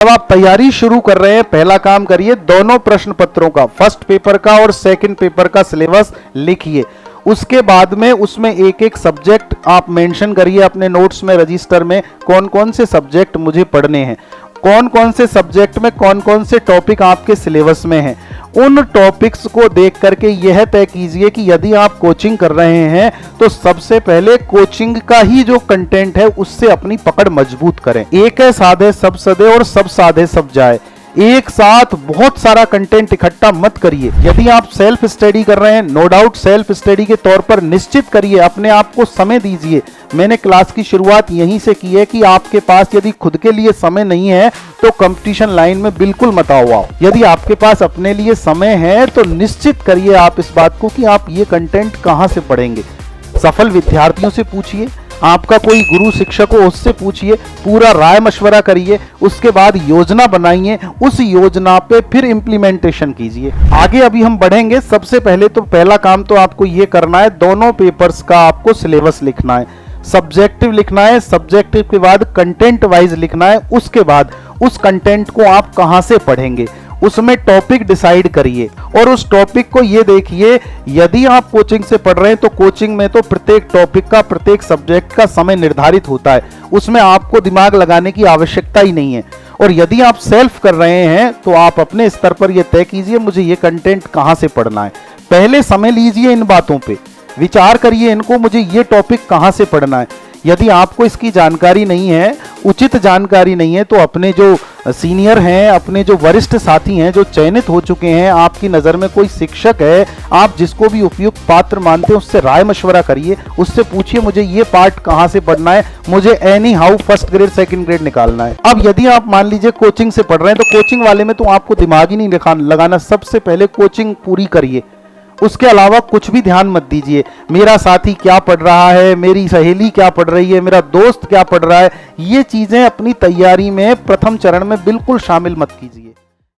जब आप तैयारी शुरू कर रहे हैं, पहला काम करिए, दोनों प्रश्न पत्रों का, फर्स्ट पेपर का और सेकंड पेपर का सिलेबस लिखिए। उसके बाद में उसमें एक एक सब्जेक्ट आप मेंशन करिए अपने नोट्स में, रजिस्टर में, कौन कौन से सब्जेक्ट मुझे पढ़ने हैं, कौन कौन से सब्जेक्ट में कौन कौन से टॉपिक आपके सिलेबस में हैं। उन टॉपिक्स को देख करके यह तय कीजिए कि यदि आप कोचिंग कर रहे हैं तो सबसे पहले कोचिंग का ही जो कंटेंट है उससे अपनी पकड़ मजबूत करें। एक है साधे सब सदे और सब साधे सब जाए। एक साथ बहुत सारा कंटेंट इकट्ठा मत करिए। यदि आप सेल्फ स्टडी कर रहे हैं, नो डाउट सेल्फ स्टडी के तौर पर निश्चित करिए, अपने आप को समय दीजिए। मैंने क्लास की शुरुआत यहीं से की है कि आपके पास यदि खुद के लिए समय नहीं है तो कंपटीशन लाइन में बिल्कुल मत आओ। यदि आपके पास अपने लिए समय है तो निश्चित करिए आप इस बात को कि आप ये कंटेंट कहाँ से पढ़ेंगे। सफल विद्यार्थियों से पूछिए, आपका कोई गुरु शिक्षक हो उससे पूछिए, पूरा राय मशवरा करिए, उसके बाद योजना बनाइए, उस योजना पे फिर इम्प्लीमेंटेशन कीजिए। आगे अभी हम बढ़ेंगे। सबसे पहले तो पहला काम तो आपको ये करना है, दोनों पेपर्स का आपको सिलेबस लिखना है, सब्जेक्टिव लिखना है, सब्जेक्टिव के बाद कंटेंट वाइज लिखना है। उसके बाद उस कंटेंट को आप कहां से पढ़ेंगे उसमें टॉपिक डिसाइड करिए और उस टॉपिक को ये देखिए, यदि आप कोचिंग से पढ़ रहे हैं तो कोचिंग में तो प्रत्येक टॉपिक का, प्रत्येक सब्जेक्ट का समय निर्धारित होता है, उसमें आपको दिमाग लगाने की आवश्यकता ही नहीं है। और यदि आप सेल्फ कर रहे हैं तो आप अपने स्तर पर यह तय कीजिए मुझे ये कंटेंट कहां से पढ़ना है। पहले समय लीजिए, इन बातों पे विचार करिए, इनको मुझे ये टॉपिक कहां से पढ़ना है। यदि आपको इसकी जानकारी नहीं है, उचित जानकारी नहीं है, तो अपने जो सीनियर हैं, अपने जो वरिष्ठ साथी हैं जो चयनित हो चुके हैं, आपकी नज़र में कोई शिक्षक है, आप जिसको भी उपयुक्त पात्र मानते हैं, उससे राय मशवरा करिए, उससे पूछिए मुझे ये पार्ट कहाँ से पढ़ना है, मुझे any how first grade second grade निकालना है। अब यदि आप मान लीजिए कोचिंग से पढ़ रहे हैं तो कोचिंग वाले में तो आपको दिमाग ही नहीं लगाना, सबसे पहले कोचिंग पूरी करिए, उसके अलावा कुछ भी ध्यान मत दीजिए। मेरा साथी क्या पढ़ रहा है, मेरी सहेली क्या पढ़ रही है, मेरा दोस्त क्या पढ़ रहा है, ये चीजें अपनी तैयारी में प्रथम चरण में बिल्कुल शामिल मत कीजिए।